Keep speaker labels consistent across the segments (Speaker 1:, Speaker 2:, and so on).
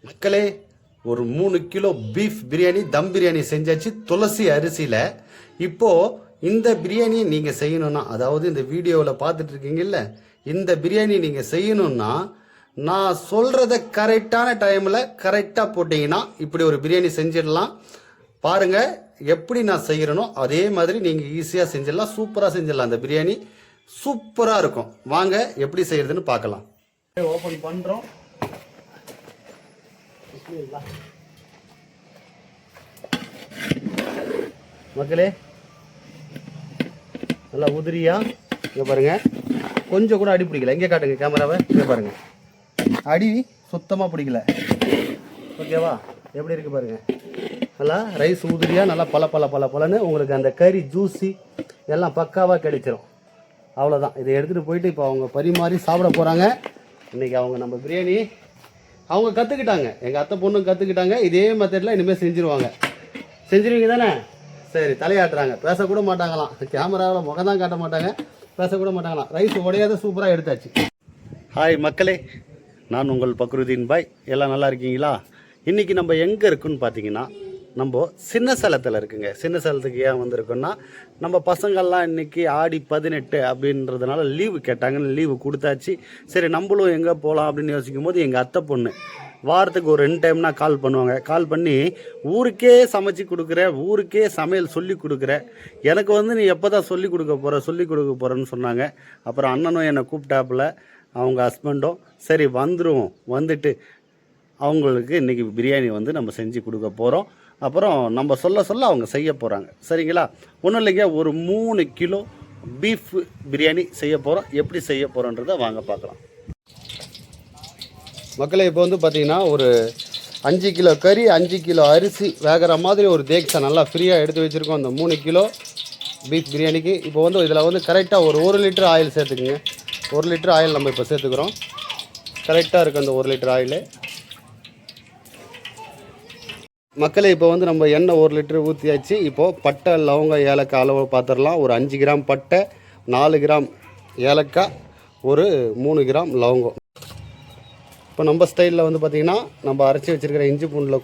Speaker 1: மக்களே, ஒரு 3 kilo beef biryani தம் பிரியாணி செஞ்சாச்சு துளசி அரிசியில். இப்போது இந்த பிரியாணி நீங்கள் செய்யணும்னா, அதாவது இந்த வீடியோவில் பார்த்துட்டு இருக்கீங்கல்ல, இந்த பிரியாணி நீங்கள் செய்யணும்னா நான் சொல்கிறத கரெக்டான டைமில் கரெக்டாக போட்டிங்கன்னா இப்படி ஒரு பிரியாணி செஞ்சிடலாம். பாருங்கள் எப்படி நான் செய்கிறேனோ அதே மாதிரி நீங்கள் ஈஸியாக செஞ்சிடலாம், சூப்பராக செஞ்சிடலாம். அந்த பிரியாணி சூப்பராக இருக்கும். வாங்க எப்படி செய்கிறதுன்னு பார்க்கலாம். ஓப்பன் பண்ணுறோம். மக்களே, நல்லா உதிரியா இங்கே பாருங்க, கொஞ்சம் கூட அடி பிடிக்கல. இங்கே காட்டுங்க கேமராவை, இங்கே பாருங்க, அடி சுத்தமாக பிடிக்கல. ஓகேவா? எப்படி இருக்கு பாருங்க. நல்லா ரைஸ் உதிரியா, நல்லா பல உங்களுக்கு அந்த கறி ஜூஸி எல்லாம் பக்காவாக கிடைச்சிரும். அவ்வளோதான். இதை எடுத்துகிட்டு போயிட்டு இப்போ அவங்க பரிமாறி சாப்பிட போகிறாங்க. இன்றைக்கி அவங்க நம்ம பிரியாணி அவங்க கற்றுக்கிட்டாங்க, எங்கள் அத்தை பொண்ணும் கற்றுக்கிட்டாங்க. இதே மெத்தடில் இனிமேல் செஞ்சுருவாங்க. செஞ்சுருவீங்க தானே? சரி, தலையாட்டுறாங்க. பேசக்கூட மாட்டாங்களாம், கேமராவில் முகம் தான் காட்ட மாட்டாங்க, பேசக்கூட மாட்டாங்களாம். ரைஸ் உடையாத சூப்பராக எடுத்தாச்சு. ஹாய் மக்களே, நான் உங்கள் பக்ருதீன் பாய். எல்லாம் நல்லா இருக்கீங்களா? இன்றைக்கி நம்ம எங்கே இருக்குன்னு பார்த்தீங்கன்னா, நம்ம சின்ன சேலத்தில் இருக்குங்க. சின்ன சேலத்துக்கு ஏன் வந்திருக்கோன்னா, நம்ம பசங்கள்லாம் இன்றைக்கி ஆடி 18 அப்படின்றதுனால லீவு கேட்டாங்கன்னு லீவு கொடுத்தாச்சு. சரி, நம்மளும் எங்கே போகலாம் அப்படின்னு யோசிக்கும் போது எங்கள் அத்தை பொண்ணு வாரத்துக்கு ஒரு 2 டைம்னா கால் பண்ணுவாங்க. கால் பண்ணி ஊருக்கே சமைச்சு கொடுக்குற, ஊருக்கே சமையல் சொல்லி கொடுக்குற, எனக்கு வந்து நீ எப்போ தான் சொல்லி கொடுக்க போகிறேன்னு சொன்னாங்க. அப்புறம் அண்ணனும் என்னை கூப்பிட்டாப்புல, அவங்க ஹஸ்பண்டும். சரி வந்துடுவோம், வந்துட்டு அவங்களுக்கு இன்றைக்கி பிரியாணி வந்து நம்ம செஞ்சு கொடுக்க போகிறோம். அப்புறம் நம்ம சொல்ல அவங்க செய்ய போகிறாங்க. சரிங்களா? ஒன்றும் இல்லைங்க, ஒரு 3 கிலோ பீஃப் பிரியாணி செய்ய போகிறோம். எப்படி செய்ய போகிறோன்றதை வாங்க பார்க்கலாம். மக்களே, இப்போ வந்து பார்த்திங்கன்னா ஒரு 5 கிலோ கறி, 5 கிலோ அரிசி வேகிற மாதிரி ஒரு தேக்ஸை நல்லா ஃப்ரீயாக எடுத்து வச்சுருக்கோம். அந்த 3 கிலோ பீஃப் பிரியாணிக்கு இப்போ வந்து இதில் வந்து கரெக்டாக ஒரு 1 லிட்டர் ஆயில் சேர்த்துக்குங்க. 1 லிட்டர் ஆயில் நம்ம இப்போ சேர்த்துக்கிறோம். கரெக்டாக இருக்குது அந்த 1 லிட்டர் ஆயில். மக்களே, இப்போ வந்து நம்ம எண்ணெய் 1 லிட்டர் ஊற்றியாச்சு. இப்போது பட்டை, லவங்க, ஏலக்காய் அளவு பார்த்துடலாம். ஒரு 5 கிராம் பட்டை, 4 கிராம் ஏலக்காய், ஒரு 3 கிராம் லவங்கம். இப்போ நம்ம ஸ்டைலில் வந்து பார்த்திங்கன்னா, நம்ம அரைச்சி வச்சுருக்கிற இஞ்சி பூண்டில்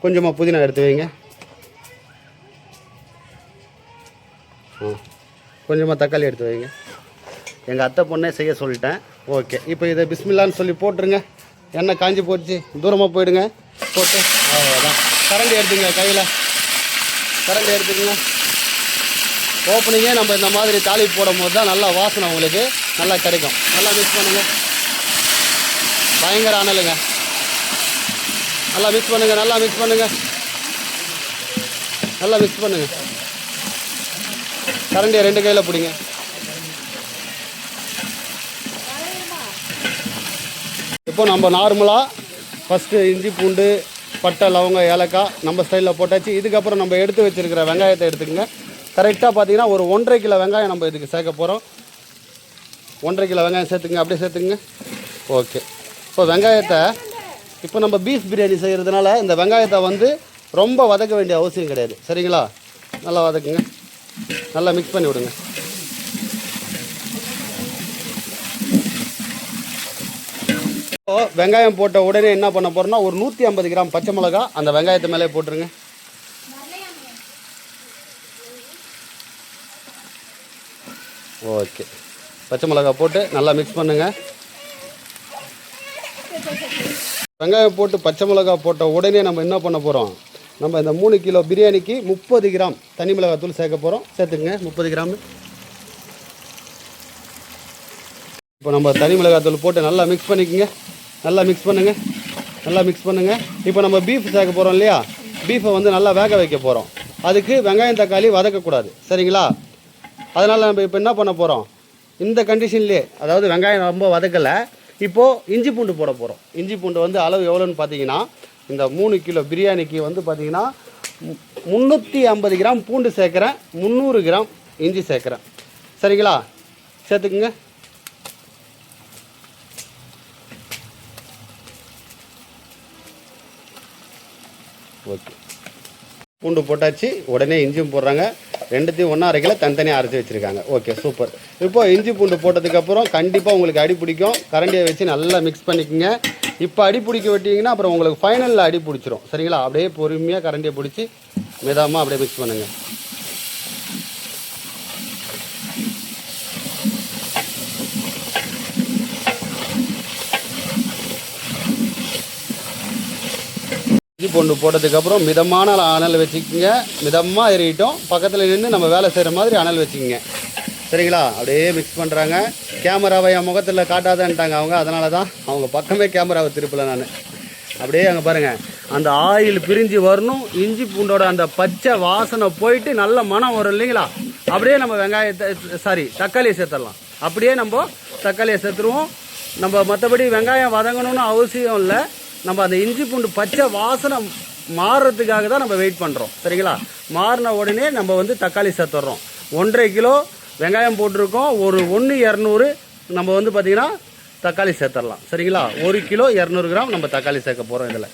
Speaker 1: கொஞ்சமாக புதினா எடுத்து வைங்க. கொஞ்சமாக தக்காளி எடுத்து வைங்க. எங்கள் அத்தை பொண்ணே செய்ய சொல்லிட்டேன். ஓகே, இப்போ இதை பிஸ்மில்லான்னு சொல்லி போட்டுருங்க. எண்ணெய் காஞ்சி போச்சு, தூரமாக போயிடுங்க. போட்டு அவ்வளோதான். கரண்டி எடுத்துங்க, கையில் கரண்டி எடுத்துக்கங்க. ஓப்பனிங்கே நம்ம இந்த மாதிரி தாளிப்பு போடும் போது தான் நல்லா வாசனை உங்களுக்கு நல்லா கிடைக்கும். நல்லா மிக்ஸ் பண்ணுங்க. பயங்கர அனலுங்க. நல்லா மிக்ஸ் பண்ணுங்க, நல்லா மிக்ஸ் பண்ணுங்க, நல்லா மிக்ஸ் பண்ணுங்க. கரண்டியை 2 கையில் பிடிங்க. இப்போ நம்ம நார்மலாக ஃபஸ்ட்டு இஞ்சி பூண்டு பட்டை லவங்க ஏலக்காய் நம்ம ஸ்டைலில் போட்டாச்சு. இதுக்கப்புறம் நம்ம எடுத்து வச்சுருக்கிற வெங்காயத்தை எடுத்துக்கோங்க. கரெக்டாக பார்த்தீங்கன்னா ஒரு 1.5 கிலோ வெங்காயம் நம்ம இதுக்கு சேர்க்க போகிறோம். 1.5 கிலோ வெங்காயம் சேர்த்துக்குங்க, அப்படியே சேர்த்துக்குங்க. ஓகே, இப்போ வெங்காயத்தை இப்போ நம்ம பீஃப் பிரியாணி செய்கிறதுனால இந்த வெங்காயத்தை வந்து ரொம்ப வதக்க வேண்டிய அவசியம் கிடையாது. சரிங்களா? நல்லா வதக்குங்க, நல்லா மிக்ஸ் பண்ணி விடுங்க. வெங்காயம் போட்ட உடனே என்ன பண்ண போகிறோம்னா, ஒரு 150 கிராம் பச்சை மிளகா அந்த வெங்காயத்தை மேலே போட்டுருங்க. ஓகே, பச்சை மிளகா போட்டு நல்லா மிக்ஸ் பண்ணுங்க. வெங்காயம் போட்டு பச்சை மிளகா போட்ட உடனே நம்ம என்ன பண்ண போகிறோம், நம்ம இந்த 3 கிலோ பிரியாணிக்கு 30 கிராம் தனி மிளகாத்தூள் சேர்க்க போகிறோம். சேர்த்துக்குங்க 30 கிராம். இப்போ நம்ம தனி மிளகாத்தூள் போட்டு நல்லா மிக்ஸ் பண்ணிக்கோங்க. நல்லா மிக்ஸ் பண்ணுங்கள், நல்லா மிக்ஸ் பண்ணுங்கள். இப்போ நம்ம பீஃப் சேர்க்க போகிறோம் இல்லையா, பீஃபை வந்து நல்லா வேக வைக்க போகிறோம். அதுக்கு வெங்காயம் தக்காளி வதக்கக்கூடாது. சரிங்களா? அதனால் நம்ம இப்போ என்ன பண்ண போகிறோம், இந்த கண்டிஷன்லேயே, அதாவது வெங்காயம் ரொம்ப வதக்கலை, இப்போது இஞ்சி பூண்டு போட போகிறோம். இஞ்சி பூண்டு வந்து அளவு எவ்வளோன்னு பார்த்தீங்கன்னா, இந்த 3 கிலோ பிரியாணிக்கு வந்து பார்த்திங்கன்னா 350 கிராம் பூண்டு சேர்க்குறேன், 300 கிராம் இஞ்சி சேர்க்குறேன். சரிங்களா? சேர்த்துக்குங்க. ஓகே, பூண்டு போட்டாச்சு. உடனே இஞ்சியும் போடுறாங்க. ரெண்டுத்தையும் ஒன்றா அரைக்கல, தனித்தனியாக அரைச்சி வச்சுருக்காங்க. Okay, super. இப்போ இஞ்சி பூண்டு போட்டதுக்கப்புறம் கண்டிப்பாக உங்களுக்கு அடி பிடிக்கும். கரண்டியை வச்சு நல்லா மிக்ஸ் பண்ணிக்கோங்க. இப்போ அடி பிடிக்க விட்டிங்கன்னா அப்புறம் உங்களுக்கு ஃபைனலில் அடி பிடிச்சிரும். சரிங்களா? அப்படியே பொறுமையாக கரண்டியை பிடிச்சி மிதமாக அப்படியே மிக்ஸ் பண்ணுங்கள். இஞ்சி பூண்டு போட்டதுக்கப்புறம் மிதமான அனல் வச்சுக்கோங்க. மிதமாக எறிட்டோம். பக்கத்தில் நின்று நம்ம வேலை செய்கிற மாதிரி அனல் வச்சுக்கோங்க. சரிங்களா? அப்படியே மிக்ஸ் பண்ணுறாங்க. கேமராவை என் முகத்தில் காட்டாதன்ட்டாங்க அவங்க. அதனால தான் அவங்க பக்கமே கேமராவை திருப்பலை நான். அப்படியே அங்கே பாருங்கள், அந்த ஆயில் பிரிஞ்சு வரணும். இஞ்சி பூண்டோட அந்த பச்சை வாசனை போயிட்டு நல்ல மனம் வரும் இல்லைங்களா? அப்படியே நம்ம தக்காளியை சேர்த்துடலாம். அப்படியே நம்ம தக்காளியை சேர்த்துருவோம். நம்ம மற்றபடி வெங்காயம் வதங்கணும்னு அவசியம் இல்லை. நம்ம அந்த இஞ்சி பூண்டு பச்சை வாசனை மாறுறதுக்காக தான் நம்ம வெயிட் பண்ணுறோம். சரிங்களா? மாறின உடனே நம்ம தக்காளி சேர்த்துட்றோம். 1.5 கிலோ வெங்காயம் போட்டிருக்கோம். ஒரு 1/200 நம்ம பார்த்திங்கன்னா தக்காளி சேர்த்துடலாம். சரிங்களா? 1 கிலோ 200 கிராம் நம்ம தக்காளி சேர்க்க போகிறோம் இதில்.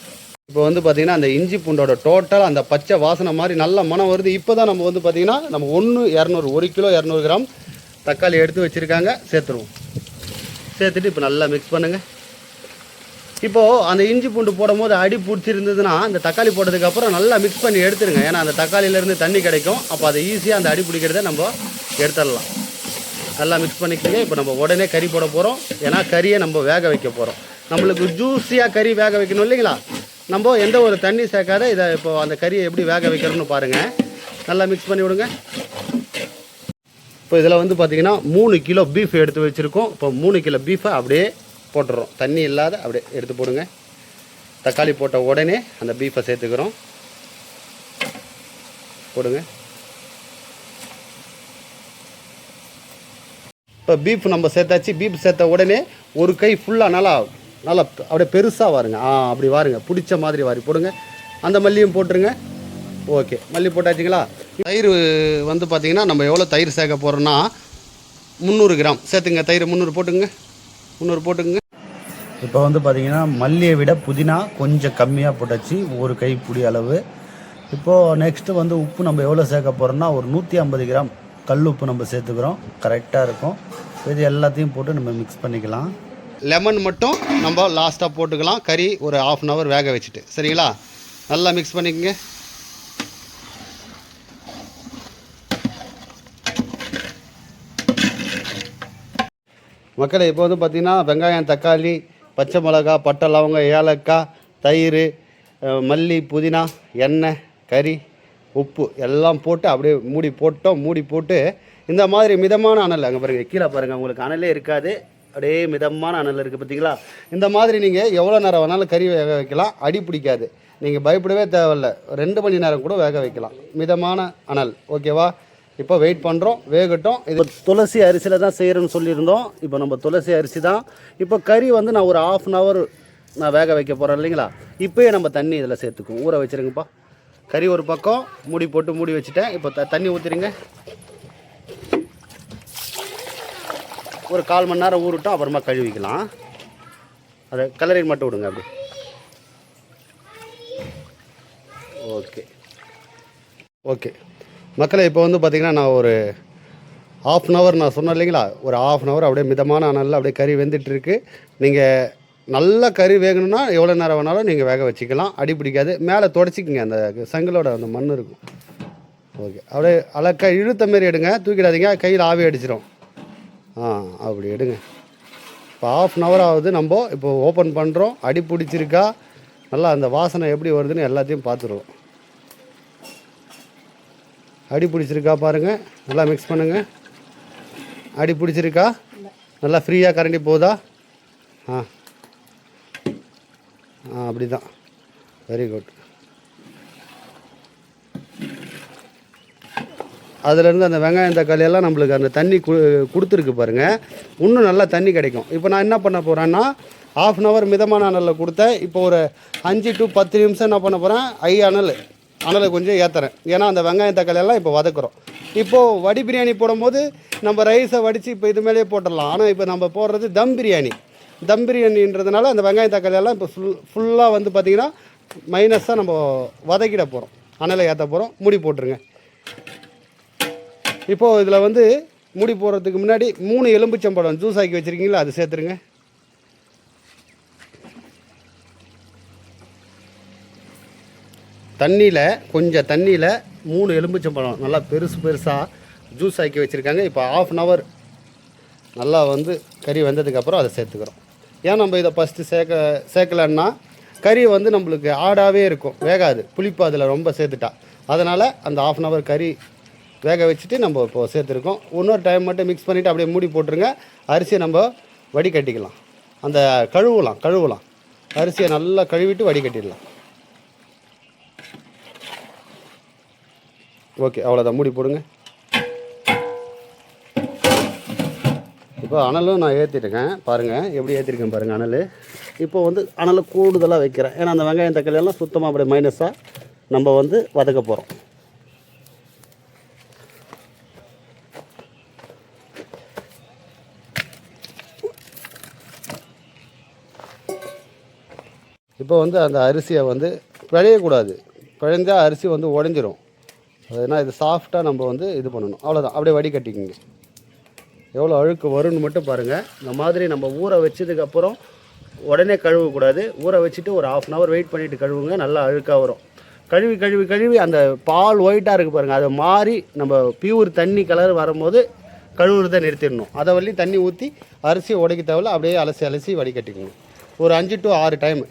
Speaker 1: இப்போ பார்த்திங்கன்னா அந்த இஞ்சி பூண்டோட டோட்டல் அந்த பச்சை வாசனை மாதிரி நல்ல மனம் வருது. இப்போ தான் நம்ம பார்த்திங்கன்னா நம்ம 1 கிலோ 200 கிராம் தக்காளி எடுத்து வச்சுருக்காங்க. சேர்த்துருவோம். சேர்த்துட்டு இப்போ நல்லா மிக்ஸ் பண்ணுங்கள். இப்போது அந்த இஞ்சி பூண்டு போடும் போது அடி பிடிச்சிருந்ததுன்னா அந்த தக்காளி போட்டதுக்கப்புறம் நல்லா மிக்ஸ் பண்ணி எடுத்துருங்க. ஏன்னா அந்த தக்காளியிலேருந்து தண்ணி கிடைக்கும். அப்போ அதை ஈஸியாக அந்த அடி பிடிக்கிறத நம்ம எடுத்துடலாம். நல்லா மிக்ஸ் பண்ணிக்கோங்க. இப்போ நம்ம உடனே கறி போட போகிறோம். ஏன்னா கறியை நம்ம வேக வைக்க போகிறோம். நம்மளுக்கு ஜூஸியாக கறி வேக வைக்கணும் இல்லைங்களா? நம்ம எந்த ஒரு தண்ணி சேர்க்காத இதை இப்போ அந்த கறியை எப்படி வேக வைக்கிறோன்னு பாருங்கள். நல்லா மிக்ஸ் பண்ணி விடுங்க. இப்போ இதில் பார்த்திங்கன்னா 3 கிலோ பீஃப் எடுத்து வச்சுருக்கோம். இப்போ 3 கிலோ பீஃபை அப்படியே போட்டுடுறோம். தண்ணி இல்லாத அப்படியே எடுத்து போடுங்க. தக்காளி போட்ட உடனே அந்த பீஃபை சேர்த்துக்கிறோம். போடுங்க. இப்போ பீஃப் நம்ம சேர்த்தாச்சு. பீஃப் சேர்த்த உடனே ஒரு கை ஃபுல்லாக நல்லா அப்படியே பெருசாக வாருங்க. அப்படி வாருங்க. பிடிச்ச மாதிரி வாரி போடுங்க. அந்த மல்லியும் போட்டுருங்க. ஓகே, மல்லி போட்டாச்சுங்களா? தயிர் பார்த்திங்கன்னா நம்ம எவ்வளோ தயிர் சேர்க்க போகிறோன்னா 300 கிராம் சேர்த்துங்க. தயிர் 300 போட்டுங்க. 300 போட்டுங்க. இப்போ பார்த்திங்கன்னா மல்லியை விட புதினா கொஞ்சம் கம்மியாக போட்டாச்சு. ஒரு கை பிடி அளவு. இப்போது நெக்ஸ்ட்டு உப்பு நம்ம எவ்வளோ சேர்க்க போகிறோம்னா ஒரு 150 கிராம் கல் உப்பு நம்ம சேர்த்துக்கிறோம். கரெக்டாக இருக்கும். இது எல்லாத்தையும் போட்டு நம்ம மிக்ஸ் பண்ணிக்கலாம். லெமன் மட்டும் நம்ம லாஸ்ட்டாக போட்டுக்கலாம். கறி ஒரு 1/2 hour வேக வச்சுட்டு. சரிங்களா? நல்லா மிக்ஸ் பண்ணிக்கோங்க. மக்களை இப்போ பார்த்திங்கன்னா வெங்காயம், தக்காளி, பச்சை மிளகா, பட்டை, லவங்கம், ஏலக்காய், தயிர், மல்லி, புதினா, எண்ணெய், கறி, உப்பு எல்லாம் போட்டு அப்படியே மூடி போட்டோம். மூடி போட்டு இந்த மாதிரி மிதமான அனல், அங்கே பாருங்கள், கீழே பாருங்கள், உங்களுக்கு அனலே இருக்காது. அப்படியே மிதமான அனல் இருக்குது பார்த்தீங்களா? இந்த மாதிரி நீங்கள் எவ்வளோ நேரம் வேணாலும் கறி வேக வைக்கலாம். அடி பிடிக்காது. நீங்கள் பயப்படவே தேவையில்லை. 2 மணி நேரம் கூட வேக வைக்கலாம். மிதமான அனல். ஓகேவா? இப்போ வெயிட் பண்ணுறோம், வேகட்டும். இது துளசி அரிசியில் தான் செய்கிறேன்னு சொல்லியிருந்தோம். இப்போ நம்ம துளசி அரிசி தான். இப்போ கறி நான் ஒரு 1/2 hour நான் வேக வைக்க போகிறேன் இல்லைங்களா? இப்போயே நம்ம தண்ணி இதில் சேர்த்துக்குவோம். ஊற வச்சுருங்கப்பா. கறி ஒரு பக்கம் மூடி போட்டு மூடி வச்சுட்டேன். இப்போ தண்ணி ஊற்றிடுங்க. ஒரு 1/4 மணி நேரம் ஊறட்டும். அப்புறமா கழுவிக்கலாம். அதை கலரிங் மட்டும் விடுங்க அப்படி. ஓகே மக்களை, இப்போ பார்த்திங்கன்னா நான் ஒரு 1/2 hour நான் சொன்னேன் இல்லைங்களா? ஒரு 1/2 hour அப்படியே மிதமான அனலில் அப்படியே கறி வெந்துட்டுருக்கு. நீங்கள் நல்லா கறி வேகணும்னா எவ்வளோ நேரம் வேணாலும் நீங்கள் வேக வச்சுக்கலாம். அடி பிடிக்காது. மேலே தொடச்சிக்குங்க. அந்த செங்கலோட அந்த மண் இருக்கும். ஓகே, அப்படியே அழகா இழுத்த மாரி எடுங்க. தூக்கிடாதீங்க, கையில் ஆவி அடிச்சிடும். அப்படி எடுங்க. இப்போ 1/2 hour ஆகுது. நம்ம இப்போ ஓப்பன் பண்ணுறோம். அடி பிடிச்சிருக்கா, நல்லா அந்த வாசனை எப்படி வருதுன்னு எல்லாத்தையும் பார்த்துருவோம். அடி பிடிச்சிருக்கா பாருங்கள். நல்லா மிக்ஸ் பண்ணுங்கள். அடி பிடிச்சிருக்கா? நல்லா ஃப்ரீயாக கரண்டி போகுதா? அப்படி தான். Very good. அதுலேருந்து அந்த வெங்காயம், தக்காளி எல்லாம் நம்மளுக்கு அந்த தண்ணி கொடுத்துருக்கு பாருங்கள். இன்னும் நல்லா தண்ணி கிடைக்கும். இப்போ நான் என்ன பண்ண போகிறேன்னா 1/2 hour மிதமான அனலில் கொடுத்தேன். இப்போ ஒரு 5 to 10 நிமிஷம் என்ன பண்ண போகிறேன், அனலை கொஞ்சம் ஏற்றுறேன். ஏன்னா அந்த வெங்காயம், தக்காளி எல்லாம் இப்போ வதக்குறோம். இப்போது வடி பிரியாணி போடும்போது நம்ம ரைஸை வடித்து இப்போ இது மேலேயே போட்டுடலாம். ஆனால் இப்போ நம்ம போடுறது தம் பிரியாணின்றதுனால அந்த வெங்காயம், தக்காளி எல்லாம் இப்போ ஃபுல்லாக பார்த்திங்கன்னா மைனஸாக நம்ம வதக்கிட போகிறோம். அனலை ஏற்ற போகிறோம். மூடி போட்டுருங்க. இப்போது இதில் மூடி போடுறதுக்கு முன்னாடி 3 எலும்பிச்சம்பழம் ஜூஸ் ஆக்கி வச்சுருக்கீங்களா, அது சேர்த்துருங்க. தண்ணியில் கொஞ்சம் தண்ணியில் 3 எலுமிச்சம்பழம் நல்லா பெருசாக ஜூஸ் ஆக்கி வச்சுருக்காங்க. இப்போ 1/2 hour நல்லா வந்து கறி வெந்ததுக்கப்புறம் அதை சேர்த்துக்கிறோம். ஏன் நம்ம இதை ஃபஸ்ட்டு சேர்க்கலன்னா கறி வந்து நம்மளுக்கு ஆடாகவே இருக்கும், வேகாது, புளிப்பு அதில் ரொம்ப சேர்த்துட்டா. அதனால் அந்த 1/2 hour கறி வேக வச்சுட்டு நம்ம இப்போ சேர்த்துருக்கோம். இன்னொரு டைம் மட்டும் மிக்ஸ் பண்ணிவிட்டு அப்படியே மூடி போட்டுருங்க. அரிசியை நம்ம வடிகட்டிக்கலாம். அந்த கழுவலாம் அரிசியை நல்லா கழுவிட்டு வடிகட்டிடலாம். ஓகே, அவ்வளோதான், மூடி போடுங்க. இப்போ அனலும் நான் ஏற்றிட்டுருக்கேன், பாருங்கள் எப்படி ஏற்றிருக்கேன் பாருங்கள் அனல். இப்போ வந்து அனலை கூடுதலாக வைக்கிறேன், ஏன்னா அந்த வெங்காயம் தக்காளி எல்லாம் சுத்தமாக அப்படியே மைனஸாக நம்ம வந்து வதக்க போகிறோம். இப்போ வந்து அந்த அரிசியை வந்து பிழையக்கூடாது, பிழைஞ்சால் அரிசி வந்து உடஞ்சிரும். அதுனா இது சாஃப்டாக நம்ம வந்து இது பண்ணணும். அவ்வளோதான், அப்படியே வடிகட்டிக்கிங்க. எவ்வளோ அழுக்கு வரும்னு மட்டும் பாருங்கள். இந்த மாதிரி நம்ம ஊற வச்சதுக்கப்புறம் உடனே கழுவக்கூடாது. ஊற வச்சுட்டு ஒரு 1/2 hour வெயிட் பண்ணிவிட்டு கழுவுங்க, நல்லா அழுக்காக வரும். கழுவி அந்த பால் ஒயிட்டாக இருக்குது பாருங்கள், அதை மாறி நம்ம பியூர் தண்ணி கலர் வரும்போது கழுவுறதை நிறுத்திடணும். அதை வரையும் தண்ணி ஊற்றி அரிசி உடைக்க தேவையில்ல, அப்படியே அலசி வடிகட்டிக்கணும். ஒரு 5 to 6 டைம்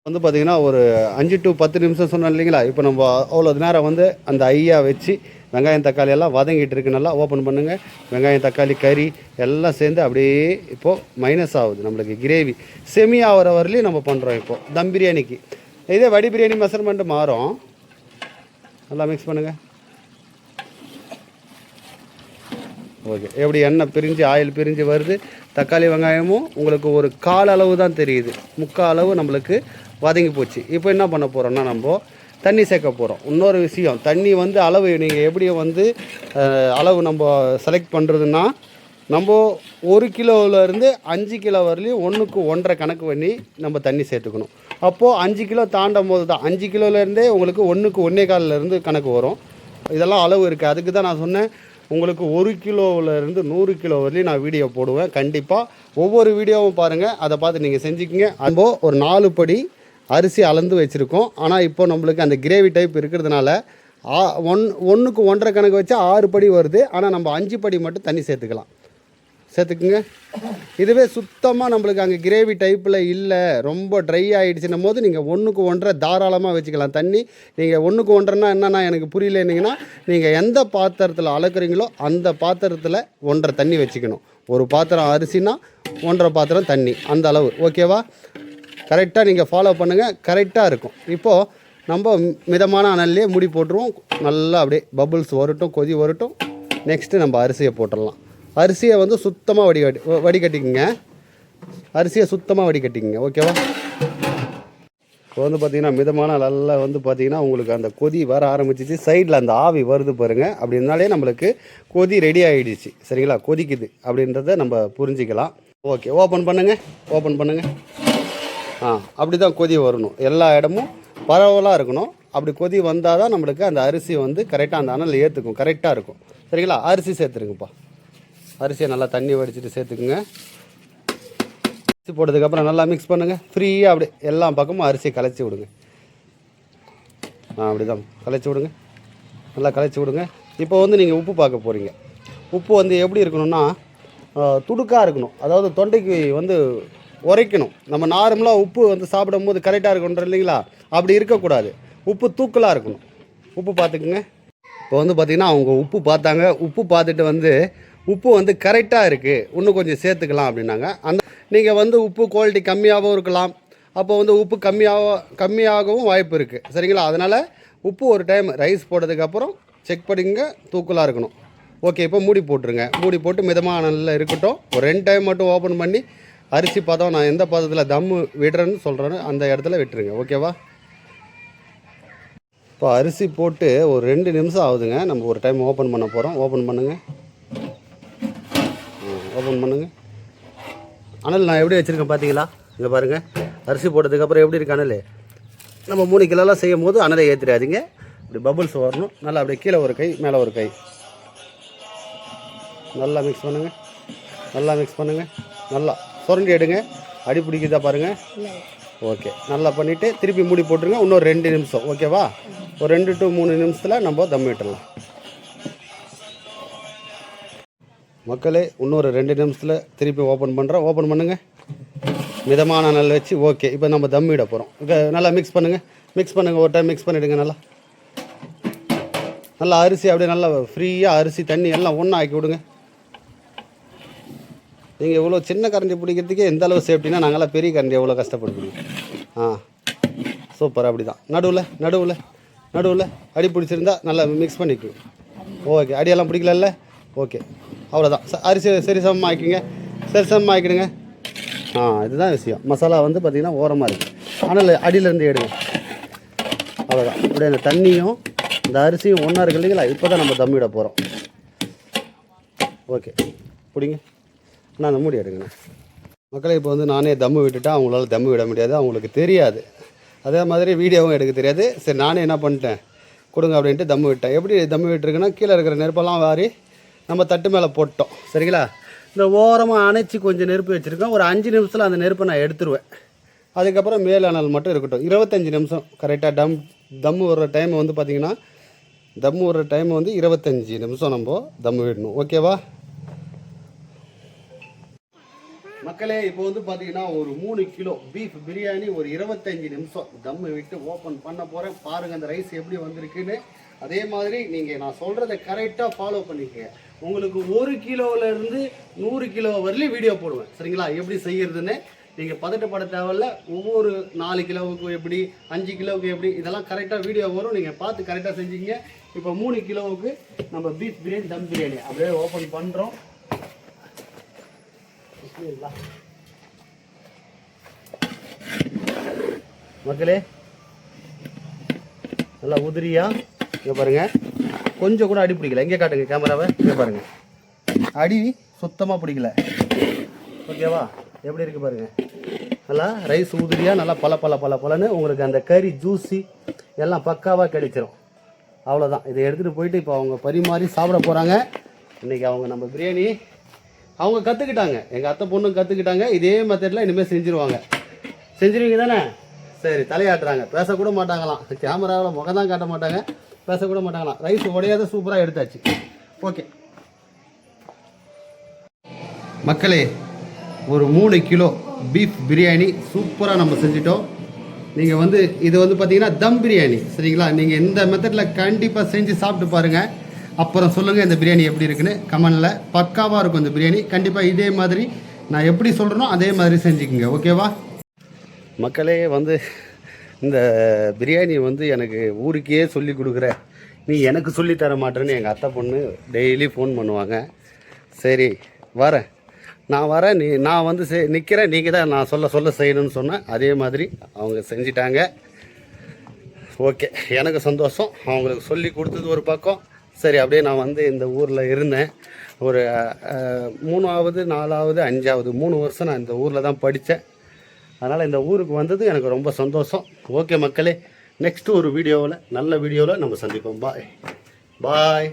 Speaker 1: வந்து பார்த்திங்கன்னா ஒரு 5 to 10 நிமிஷம் சொன்னோம் இல்லைங்களா. இப்போ நம்ம அவ்வளோ நேரம் வந்து அந்த ஐயா வச்சு வெங்காயம் தக்காளி எல்லாம் வதங்கிட்டு இருக்கு. நல்லா ஓப்பன் பண்ணுங்கள். வெங்காயம் தக்காளி கறி எல்லாம் சேர்ந்து அப்படியே இப்போது மைனஸ் ஆகுது. நம்மளுக்கு கிரேவி செமி ஆகிற வரலையும் நம்ம பண்ணுறோம். இப்போது தம் பிரியாணிக்கு இதே வடி பிரியாணி மெஷர்மெண்ட்டு மாறும். நல்லா மிக்ஸ் பண்ணுங்கள். ஓகே, எப்படி எண்ணெய் பிரிஞ்சு ஆயில் பிரிஞ்சு வருது. தக்காளி வெங்காயமும் உங்களுக்கு ஒரு 1/4 அளவு தான் தெரியுது, 3/4 அளவு நம்மளுக்கு வதங்கி போச்சு. இப்போ என்ன பண்ண போகிறோம்னா நம்ம தண்ணி சேர்க்க போகிறோம். இன்னொரு விஷயம், தண்ணி வந்து அளவு நீங்கள் எப்படி வந்து அளவு நம்ம செலக்ட் பண்ணுறதுன்னா, நம்ம 1 கிலோவிலேருந்து 5 கிலோ வரலையும் 1க்கு 1.5 கணக்கு பண்ணி நம்ம தண்ணி சேர்த்துக்கணும். அப்போது 5 கிலோ தாண்டும் போது தான் 5 கிலோலேருந்தே உங்களுக்கு 1க்கு 1.25 கணக்கு வரும். இதெல்லாம் அளவு இருக்குது. அதுக்கு தான் நான் சொன்னேன் உங்களுக்கு 1 கிலோவிலேருந்து 100 கிலோ வரலையும் நான் வீடியோ போடுவேன். கண்டிப்பாக ஒவ்வொரு வீடியோவும் பாருங்கள், அதை பார்த்து நீங்கள் செஞ்சுக்கிங்க. நம்ம ஒரு 4 படி அரிசி அளந்து வச்சுருக்கோம். ஆனால் இப்போ நம்மளுக்கு அந்த கிரேவி டைப் இருக்கிறதுனால 1க்கு 1.5 கணக்கு வச்சா 6 படி வருது. ஆனால் நம்ம 5 படி மட்டும் தண்ணி சேர்த்துக்குங்க. இதுவே சுத்தமாக நம்மளுக்கு அங்கே கிரேவி டைப்பில் இல்லை, ரொம்ப ட்ரை ஆகிடுச்சுன்னும் போது நீங்கள் 1க்கு 1.5 தாராளமாக வச்சுக்கலாம் தண்ணி. நீங்கள் 1க்கு 1.5ன்னா என்னென்னா எனக்கு புரியலன்னீங்கன்னா, நீங்கள் எந்த பாத்திரத்தில் அளக்குறீங்களோ அந்த பாத்திரத்தில் 1.5 தண்ணி வச்சுக்கணும். ஒரு பாத்திரம் அரிசினா 1.5 பாத்திரம் தண்ணி, அந்த அளவு. ஓகேவா? கரெக்டாக நீங்கள் ஃபாலோ பண்ணுங்கள், கரெக்டாக இருக்கும். இப்போது நம்ம மிதமான அனல்லையே மூடி போட்டுருவோம். நல்லா அப்படியே பபுள்ஸ் வரட்டும், கொதி வரட்டும். நெக்ஸ்ட்டு நம்ம அரிசியை போட்டுடலாம். அரிசியை வந்து சுத்தமாக வடிகட்டிக்குங்க. அரிசியை சுத்தமாக வடிகட்டிக்குங்க. ஓகேவா? இப்போ வந்து பார்த்திங்கன்னா மிதமான நல்லா வந்து பார்த்திங்கன்னா உங்களுக்கு அந்த கொதி வர ஆரம்பிச்சிச்சு. சைடில் அந்த ஆவி வருது பாருங்கள். அப்படின்னாலே நம்மளுக்கு கொதி ரெடி ஆகிடுச்சு. சரிங்களா? கொதிக்குது அப்படின்றத நம்ம புரிஞ்சிக்கலாம். ஓகே, ஓப்பன் பண்ணுங்கள். அப்படி தான் கொதி வரணும். எல்லா இடமும் பரவலாக இருக்கணும். அப்படி கொதி வந்தால் தான் நம்மளுக்கு அந்த அரிசி வந்து கரெக்டாக அந்த அனல் ஏற்றுக்கும், கரெக்டாக இருக்கும். சரிங்களா? அரிசி சேர்த்துருங்கப்பா. அரிசியை நல்லா தண்ணி வடிச்சிட்டு சேர்த்துக்குங்க. அரிசி போட்டதுக்கப்புறம் நல்லா மிக்ஸ் பண்ணுங்கள். ஃப்ரீயாக அப்படி எல்லா பக்கமும் அரிசியை கலைச்சி விடுங்க. அப்படி தான் கலைச்சி விடுங்க, நல்லா கலைச்சி விடுங்க. இப்போ வந்து நீங்கள் உப்பு பார்க்க போகிறீங்க. உப்பு வந்து எப்படி இருக்கணும்னா துடுக்காக இருக்கணும். அதாவது தொண்டைக்கு வந்து உரைக்கணும். நம்ம நார்மலாக உப்பு வந்து சாப்பிடும் போது கரெக்டாக இருக்கணும் இல்லைங்களா? அப்படி இருக்கக்கூடாது. உப்பு தூக்கலாக இருக்கணும். உப்பு பார்த்துக்குங்க. இப்போ வந்து பார்த்திங்கன்னா அவங்க உப்பு பார்த்தாங்க. உப்பு பார்த்துட்டு வந்து உப்பு வந்து கரெக்டாக இருக்குது, இன்னும் கொஞ்சம் சேர்த்துக்கலாம் அப்படின்னாங்க. அந்த நீங்கள் வந்து உப்பு குவாலிட்டி கம்மியாகவும் இருக்கலாம். அப்போ வந்து உப்பு கம்மியாகவும் வாய்ப்பு இருக்குது. சரிங்களா? அதனால் உப்பு ஒரு டைம் ரைஸ் போட்டதுக்கப்புறம் செக் பண்ணிங்க, தூக்கலாக இருக்கணும். ஓகே, இப்போ மூடி போட்டுருங்க. மூடி போட்டு மிதமான நல்லா இருக்கட்டும். ஒரு 2 டைம் மட்டும் ஓப்பன் பண்ணி அரிசி பதம் நான் எந்த பதத்தில் தம்மு விடுறேன்னு சொல்கிறேன்னு அந்த இடத்துல விட்டுருங்க. ஓகேவா? இப்போ அரிசி போட்டு ஒரு 2 நிமிஷம் ஆகுதுங்க. நம்ம ஒரு டைம் ஓப்பன் பண்ண போகிறோம். ஓப்பன் பண்ணுங்கள். அனல் நான் எப்படி வச்சுருக்கேன் பார்த்தீங்களா? இங்கே பாருங்கள், அரிசி போட்டதுக்கப்புறம் எப்படி இருக்குது அனல். நம்ம 3 கிலோலாம் செய்யும் போது அனலை ஏற்றிடாதீங்க. இப்படி பபுள்ஸ் வரணும். நல்லா அப்படியே கீழே ஒரு கை மேலே ஒரு கை நல்லா மிக்ஸ் பண்ணுங்கள். நல்லா சுரண்டி எடுங்க. அடி பிடிக்குதா பாருங்கள். ஓகே, நல்லா பண்ணிவிட்டு திருப்பி மூடி போட்டுருங்க. இன்னொரு 2 நிமிஷம். ஓகேவா? ஒரு 2 to 3 நிமிஷத்தில் நம்ம தம் விட்டுடலாம். மக்களே, இன்னொரு 2 நிமிஷத்தில் திருப்பி ஓப்பன் பண்ணுறோம். ஓப்பன் பண்ணுங்கள், மிதமான நெல் வச்சு. ஓகே, இப்போ நம்ம தம் விட போகிறோம். நல்லா மிக்ஸ் பண்ணுங்கள். ஒரு டைம் மிக்ஸ் பண்ணிவிடுங்க. நல்லா அரிசி அப்படியே நல்லா ஃப்ரீயாக அரிசி தண்ணி எல்லாம் ஒன்றா ஆக்கி விடுங்க. நீங்கள் இவ்வளோ சின்ன கரண்டி பிடிக்கிறதுக்கே எந்த அளவு சேஃப்டினா, நாங்களாம் பெரிய கரண்டி எவ்வளோ கஷ்டப்படுவோம். சூப்பர். அப்படி தான் நடுவில் அடி பிடிச்சிருந்தா நல்லா மிக்ஸ் பண்ணிக்குவோம். ஓகே, அடியெல்லாம் பிடிக்கல. ஓகே, அவ்வளோதான். அரிசி சரிசமமாக ஆக்கிடுங்க. இதுதான் விஷயம். மசாலா வந்து பார்த்திங்கன்னா ஓரமாக இருக்குது, ஆனால் அடியிலேருந்து எடுங்க. அவ்வளோதான். அப்படியே அந்த தண்ணியும் இந்த அரிசியும் ஒன்றா இருக்கு இல்லைங்களா? இப்போ தான் நம்ம தம் விட போகிறோம். ஓகே, பிடிங்க. நான் அந்த மூடி எடுங்கண்ணா. மக்களை, இப்போ வந்து நானே தம்மு விட்டுட்டேன். அவங்களால தம்மு விட முடியாது, அவங்களுக்கு தெரியாது. அதே மாதிரி வீடியோவும் எடுக்க தெரியாது. சரி, நானே என்ன பண்ணிட்டேன், கொடுங்க அப்படின்ட்டு தம்மு விட்டேன். எப்படி தம்மு விட்டுருக்குன்னா, கீழே இருக்கிற நெருப்பெல்லாம் வாரி நம்ம தட்டு மேலே போட்டோம். சரிங்களா? இந்த ஓரமாக அணைச்சி கொஞ்சம் நெருப்பு வச்சுருக்கேன். ஒரு 5 நிமிஷத்தில் அந்த நெருப்பை நான் எடுத்துருவேன். அதுக்கப்புறம் மேல் அனல் மட்டும் இருக்கட்டும். 25 நிமிஷம் கரெக்டாக தம்மு வர்ற டைம் வந்து பார்த்திங்கன்னா, தம்மு வர்ற டைம் வந்து 25 நிமிஷம் நம்ம தம்மு விடணும். ஓகேவா மக்களே? இப்போ வந்து பார்த்தீங்கன்னா ஒரு 3 கிலோ பீஃப் பிரியாணி ஒரு 25 நிமிஷம் தம்மு விட்டு ஓப்பன் பண்ண போகிறேன். பாருங்கள் அந்த ரைஸ் எப்படி வந்திருக்குன்னு. அதே மாதிரி நீங்கள் நான் சொல்கிறத கரெக்டாக ஃபாலோ பண்ணிக்கங்க. உங்களுக்கு 1 கிலோவிலேருந்து 100 கிலோ வரலையும் வீடியோ போடுவேன். சரிங்களா? எப்படி செய்யறதுன்னு நீங்கள் பதட்டப்பட தேவையில்ல. ஒவ்வொரு 4 கிலோவுக்கு எப்படி, 5 கிலோவுக்கு எப்படி, இதெல்லாம் கரெக்டாக வீடியோ வரும். நீங்கள் பார்த்து கரெக்டாக செஞ்சுக்கிங்க. இப்போ 3 கிலோவுக்கு நம்ம பீஃப் பிரியாணி தம் பிரியாணி அப்படியே ஓப்பன் பண்ணுறோம். மக்களே, நல்லா உதிரியா இங்கே பாருங்க. கொஞ்சம் கூட அடி பிடிக்கல. இங்கே காட்டுங்க கேமராவை. இங்கே பாருங்க, அடி சுத்தமாக பிடிக்கல. ஓகேவா? எப்படி இருக்கு பாருங்க. நல்லா ரைஸ் உதிரியா, நல்லா பலன்னு உங்களுக்கு அந்த கறி ஜூஸி எல்லாம் பக்காவாக கிடைச்சிரும். அவ்வளோதான். இதை எடுத்துகிட்டு போயிட்டு இப்போ அவங்க பரிமாறி சாப்பிட போகிறாங்க. இன்றைக்கி அவங்க நம்ம பிரியாணி அவங்க கற்றுக்கிட்டாங்க. எங்கள் அத்தை பொண்ணு கற்றுக்கிட்டாங்க. இதே மெத்தடில் இனிமேல் செஞ்சிருவீங்க தானே? சரி, தலையாட்டுறாங்க. பேசக்கூட மாட்டாங்களாம். கேமராவில் முகம் தான் காட்ட மாட்டாங்க, பேசக்கூட மாட்டாங்களாம். ரைஸ் உடையாத சூப்பராக எடுத்தாச்சு. ஓகே மக்களே, ஒரு 3 கிலோ பீஃப் பிரியாணி சூப்பராக நம்ம செஞ்சிட்டோம். நீங்கள் வந்து இது வந்து பார்த்தீங்கன்னா தம் பிரியாணி. சரிங்களா? நீங்கள் இந்த மெத்தடில் கண்டிப்பாக செஞ்சு சாப்பிட்டு பாருங்கள். அப்புறம் சொல்லுங்கள் இந்த பிரியாணி எப்படி இருக்குன்னு கமெண்டில். பக்காவாக இருக்கும் இந்த பிரியாணி. கண்டிப்பாக இதே மாதிரி நான் எப்படி சொல்கிறேனோ அதே மாதிரி செஞ்சுக்குங்க. ஓகேவா மக்களே? வந்து இந்த பிரியாணி வந்து எனக்கு ஊருக்கே சொல்லி கொடுக்குற, நீ எனக்கு சொல்லி தர மாட்டேன்னு எங்கள் அத்தை பொண்ணு டெய்லி ஃபோன் பண்ணுவாங்க. சரி நான் வரேன், நான் வந்து நிற்கிறேன், நீங்கள் தான் நான் சொல்ல செய்யணும்னு சொன்னேன். அதே மாதிரி அவங்க செஞ்சிட்டாங்க. ஓகே, எனக்கு சந்தோஷம். அவங்களுக்கு சொல்லி கொடுத்தது ஒரு பக்கம். சரி, அப்படியே நான் வந்து இந்த ஊரில் இருந்தேன். ஒரு 3வது 4வது 5வது 3 வருஷம் நான் இந்த ஊரில் தான் படித்தேன். அதனால் இந்த ஊருக்கு வந்தது எனக்கு ரொம்ப சந்தோஷம். ஓகே மக்களே, நெக்ஸ்ட்டு ஒரு வீடியோவில் நல்ல வீடியோவில் நம்ம சந்திப்போம். பாய்.